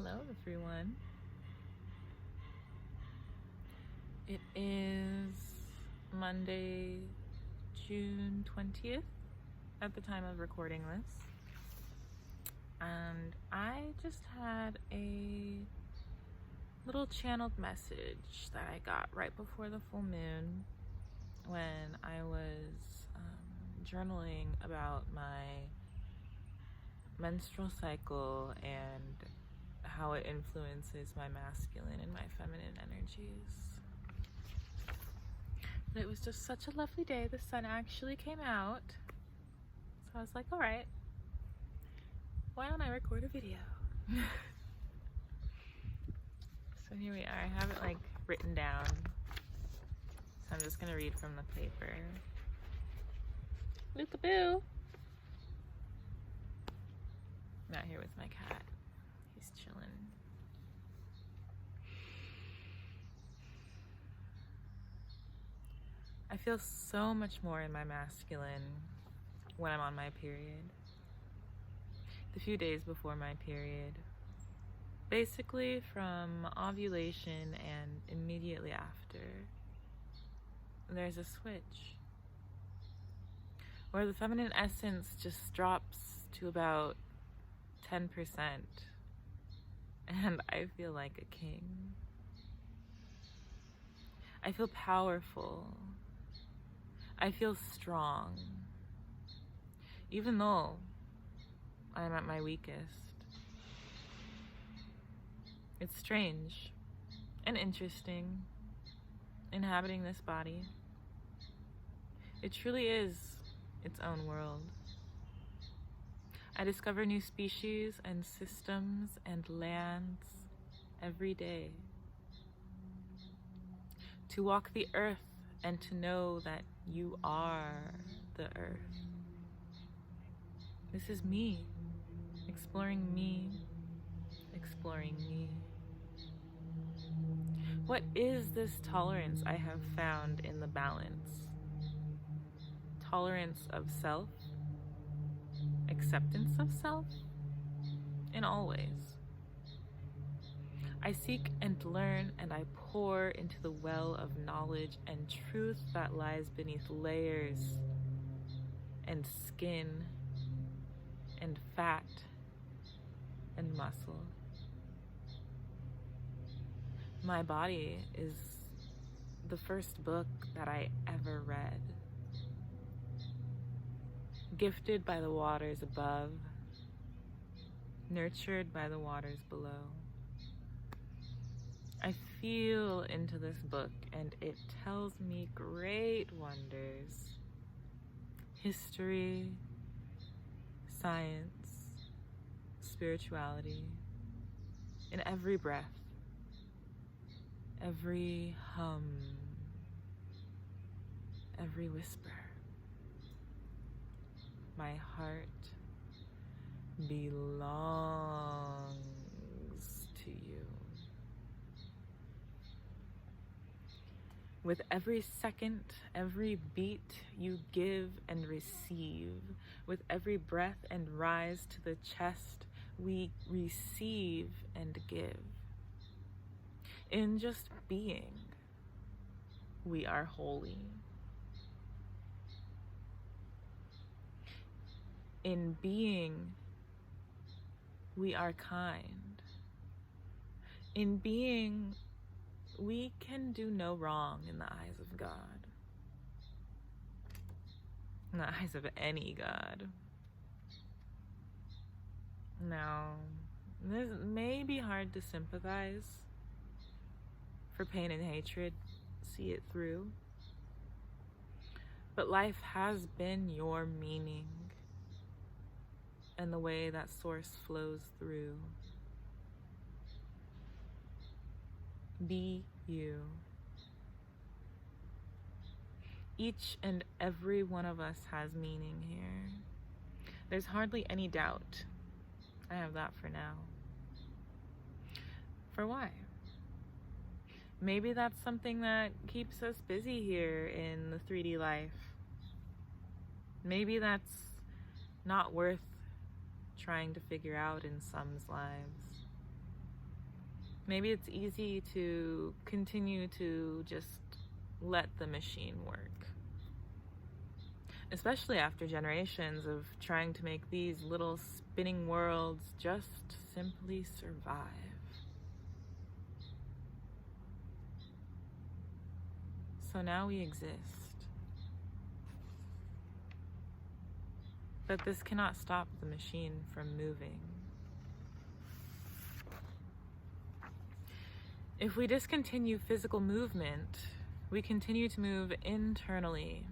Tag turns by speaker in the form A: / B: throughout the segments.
A: Hello, everyone. It is Monday, June 20th at the time of recording this. And I just had a little channeled message that I got right before the full moon when I was journaling about my menstrual cycle and how it influences my masculine and my feminine energies. But it was just such a lovely day. The sun actually came out. So I was like, all right, why don't I record a video? So here we are. I have it like written down. So I'm just gonna read from the paper. Look-a-boo. I'm out here with my cat. He's chilling. I feel so much more in my masculine when I'm on my period. The few days before my period, basically from ovulation and immediately after, there's a switch where the feminine essence just drops to about 10%, and I feel like a king. I feel powerful. I feel strong, even though I'm at my weakest. It's strange and interesting inhabiting this body. It truly is its own world. I discover new species and systems and lands every day. To walk the earth and to know that you are the earth. This is me, exploring me, exploring me. What is this tolerance I have found in the balance? Tolerance of self, acceptance of self, in all ways. I seek and learn and I pour into the well of knowledge and truth that lies beneath layers and skin and fat and muscle. My body is the first book that I ever read. Gifted by the waters above, nurtured by the waters below. I feel into this book and it tells me great wonders. History, science, spirituality, in every breath, every hum, every whisper. My heart belongs to you. With every second, every beat you give and receive, with every breath and rise to the chest, we receive and give. In just being, we are holy. In being, we are kind. In being, we can do no wrong in the eyes of God. In the eyes of any God. Now, this may be hard to sympathize. For pain and hatred, see it through. But life has been your meaning. And the way that source flows through. Be you. Each and every one of us has meaning here. There's hardly any doubt. I have that for now. For why? Maybe that's something that keeps us busy here in the 3D life. Maybe that's not worth trying to figure out in some's lives. Maybe it's easy to continue to just let the machine work. Especially after generations of trying to make these little spinning worlds just simply survive. So now we exist. But this cannot stop the machine from moving. If we discontinue physical movement, we continue to move internally.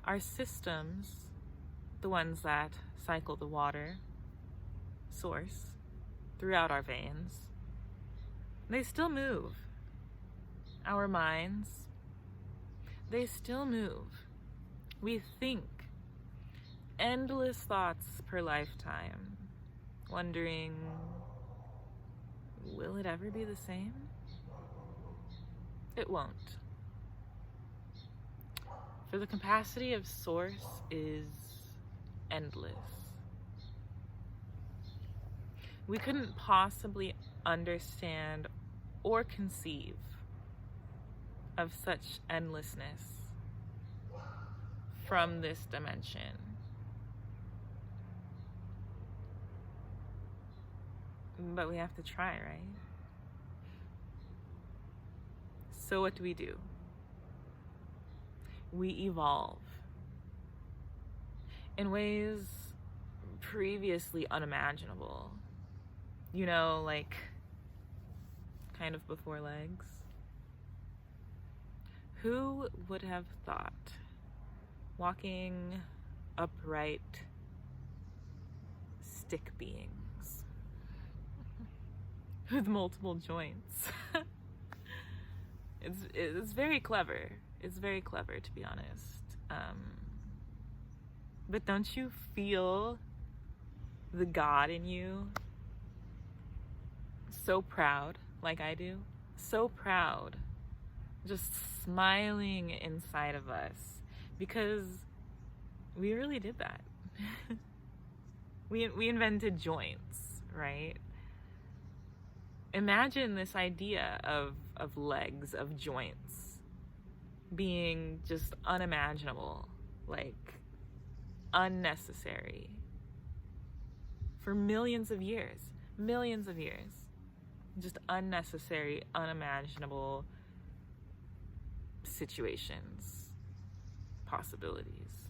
A: Our systems, the ones that cycle the water source throughout our veins, they still move. Our minds, they still move. We think endless thoughts per lifetime, wondering, will it ever be the same? It won't. For the capacity of Source is endless. We couldn't possibly understand or conceive of such endlessness from this dimension. But we have to try, right? So what do? We evolve in ways previously unimaginable. You know, like kind of before legs. Who would have thought walking upright stick beings with multiple joints? It's very clever. It's very clever, to be honest. But don't you feel the God in you? So proud, like I do. So proud. Just smiling inside of us. Because we really did that. We invented joints, right? Imagine this idea of legs, of joints, being just unimaginable, like unnecessary for millions of years, just unnecessary, unimaginable situations, possibilities.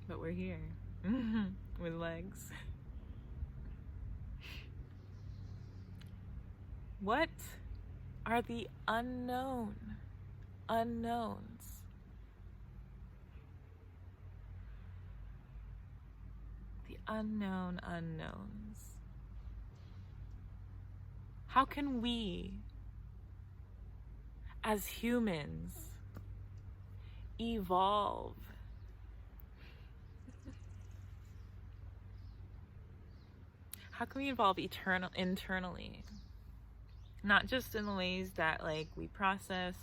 A: But we're here with legs. What are the unknowns? The unknown unknowns. How can we, as humans, evolve? How can we evolve internally? Not just in the ways that, like, we process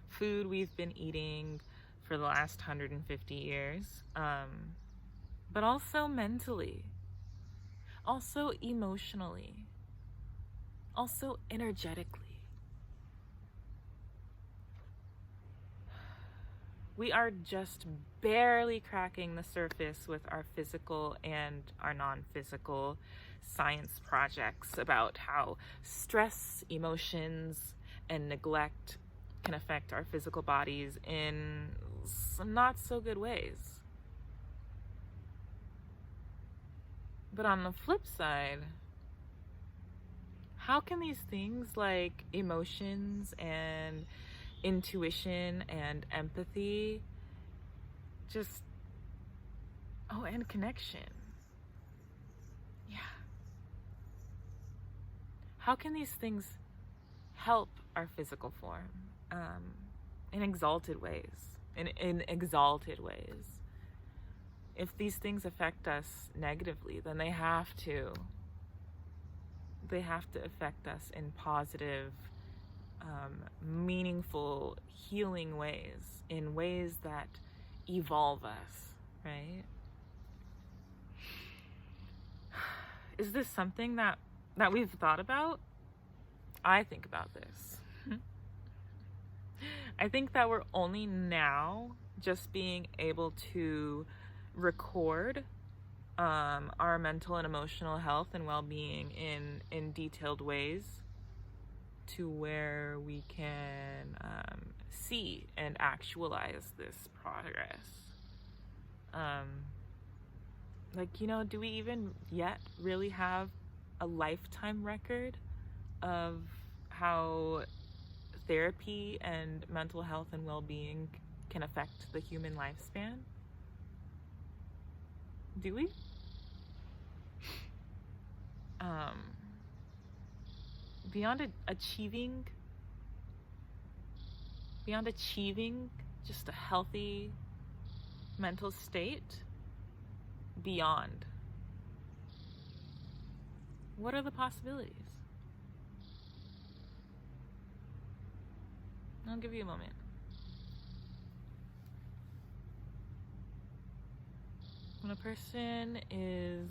A: food we've been eating for the last 150 years, but also mentally, also emotionally, also energetically. We are just barely cracking the surface with our physical and our non-physical science projects about how stress, emotions, and neglect can affect our physical bodies in some not so good ways. But on the flip side, how can these things like emotions and intuition and empathy and connection? How can these things help our physical form in exalted ways? In exalted ways. If these things affect us negatively, then they have to affect us in positive, meaningful, healing ways, in ways that evolve us, right? Is this something that that we've thought about, I think about this. I think that we're only now just being able to record our mental and emotional health and well-being in detailed ways, to where we can see and actualize this progress. Do we even yet really have a lifetime record of how therapy and mental health and well-being can affect the human lifespan? Do we? Beyond achieving just a healthy mental state, beyond, what are the possibilities? I'll give you a moment. When a person is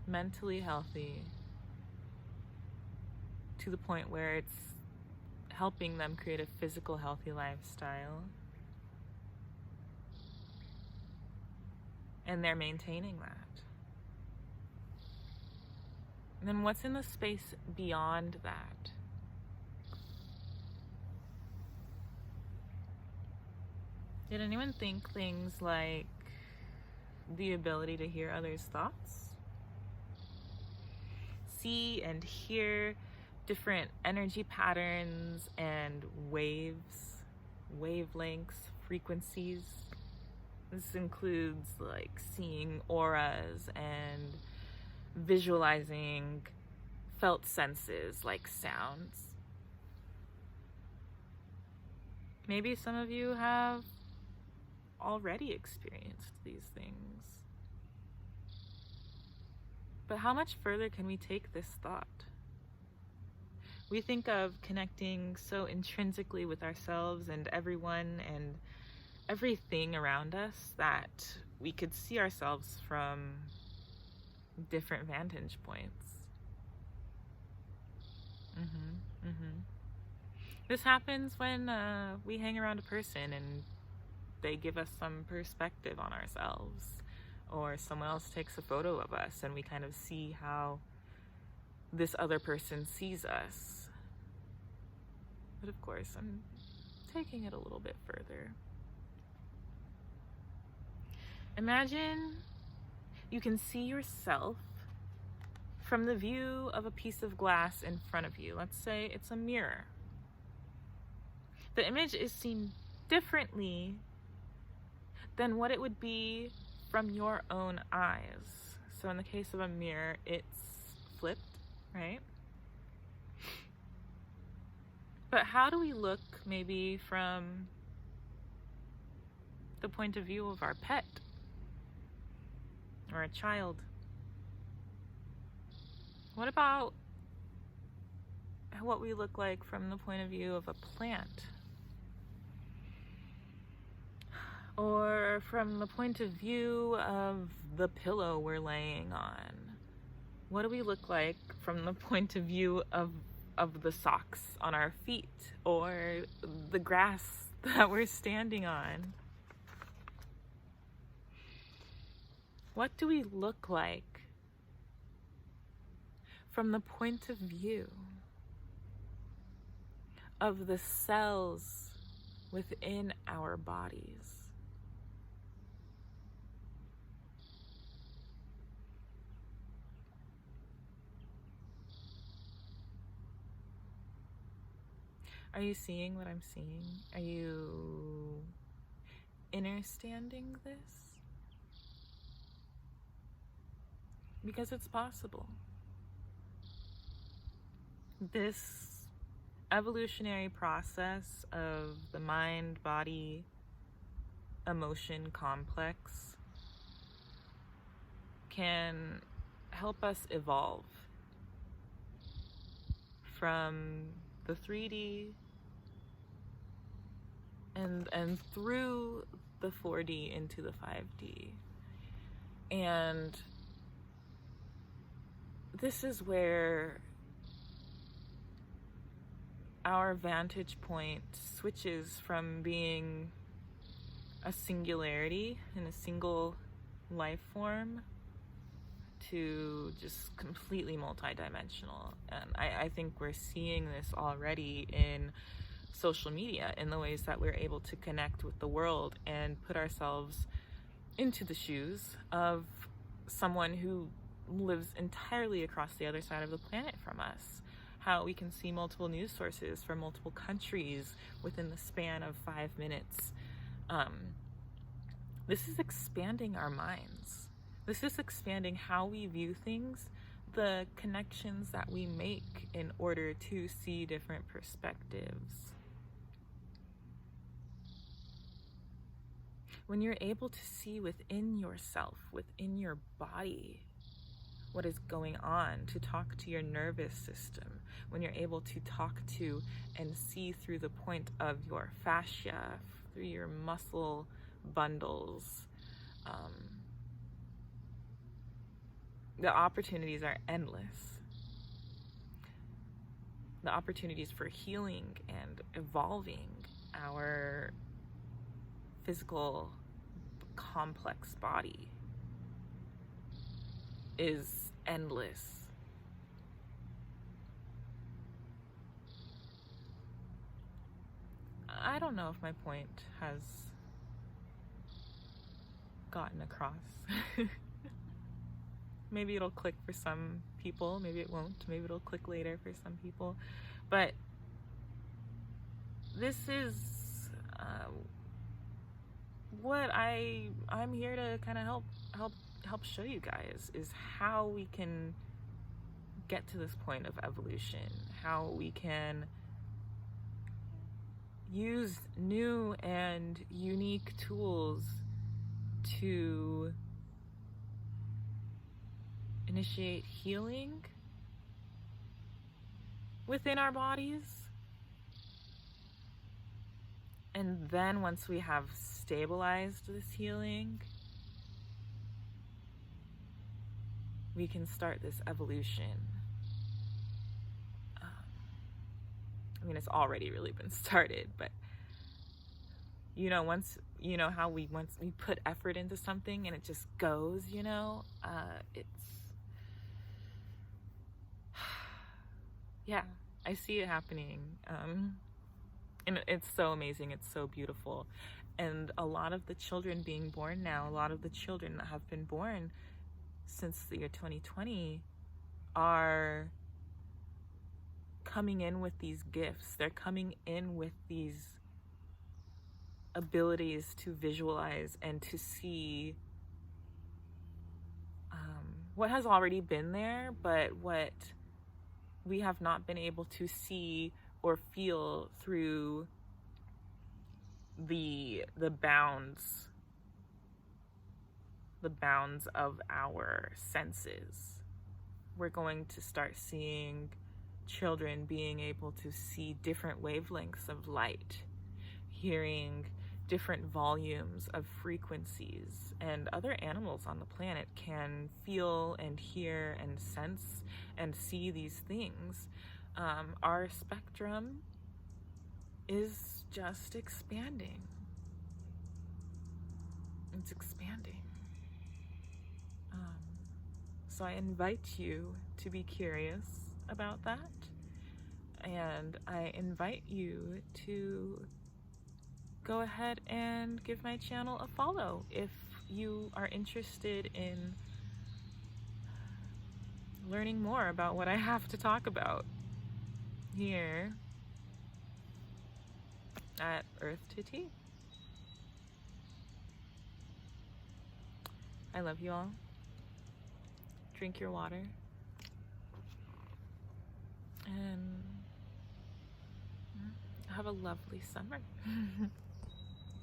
A: mentally healthy to the point where it's helping them create a physical healthy lifestyle, and they're maintaining that, and then what's in the space beyond that? Did anyone think things like the ability to hear others' thoughts? See and hear different energy patterns and waves, wavelengths, frequencies. This includes like seeing auras and visualizing felt senses like sounds. Maybe some of you have already experienced these things. But how much further can we take this thought? We think of connecting so intrinsically with ourselves and everyone and everything around us that we could see ourselves from different vantage points. This happens when we hang around a person and they give us some perspective on ourselves, or someone else takes a photo of us and we kind of see how this other person sees us. But of course, I'm taking it a little bit further. Imagine you can see yourself from the view of a piece of glass in front of you. Let's say it's a mirror. The image is seen differently than what it would be from your own eyes. So in the case of a mirror, it's flipped, right? But how do we look maybe from the point of view of our pet or a child? What about what we look like from the point of view of a plant? Or from the point of view of the pillow we're laying on? What do we look like from the point of view of the socks on our feet, or the grass that we're standing on? What do we look like from the point of view of the cells within our bodies? Are you seeing what I'm seeing? Are you understanding this? Because it's possible. This evolutionary process of the mind, body, emotion complex can help us evolve from the 3D and through the 4D into the 5D. And this is where our vantage point switches from being a singularity in a single life form to just completely multidimensional. And I think we're seeing this already in social media, in the ways that we're able to connect with the world and put ourselves into the shoes of someone who lives entirely across the other side of the planet from us. How we can see multiple news sources from multiple countries within the span of 5 minutes. This is expanding our minds. This is expanding how we view things, the connections that we make in order to see different perspectives. When you're able to see within yourself, within your body, what is going on, to talk to your nervous system, when you're able to talk to and see through the point of your fascia, through your muscle bundles, the opportunities are endless. The opportunities for healing and evolving our physical complex body is endless. I don't know if my point has gotten across. Maybe it'll click for some people, maybe it won't, maybe it'll click later for some people. But this is what I'm here to kind of help show you guys, is how we can get to this point of evolution, how we can use new and unique tools to initiate healing within our bodies. And then once we have stabilized this healing, we can start this evolution. I mean, it's already really been started, but once we put effort into something and it just goes, it's yeah, I see it happening. And it's so amazing, it's so beautiful. And a lot of the children being born now, a lot of the children that have been born since the year 2020 are coming in with these gifts. They're coming in with these abilities to visualize and to see what has already been there, but what we have not been able to see or feel through the bounds of our senses. We're going to start seeing children being able to see different wavelengths of light, hearing different volumes of frequencies, and other animals on the planet can feel and hear and sense and see these things. Our spectrum is just expanding. It's expanding. So I invite you to be curious about that, and I invite you to go ahead and give my channel a follow if you are interested in learning more about what I have to talk about here at Earth to Tea. I love you all. Drink your water. And have a lovely summer.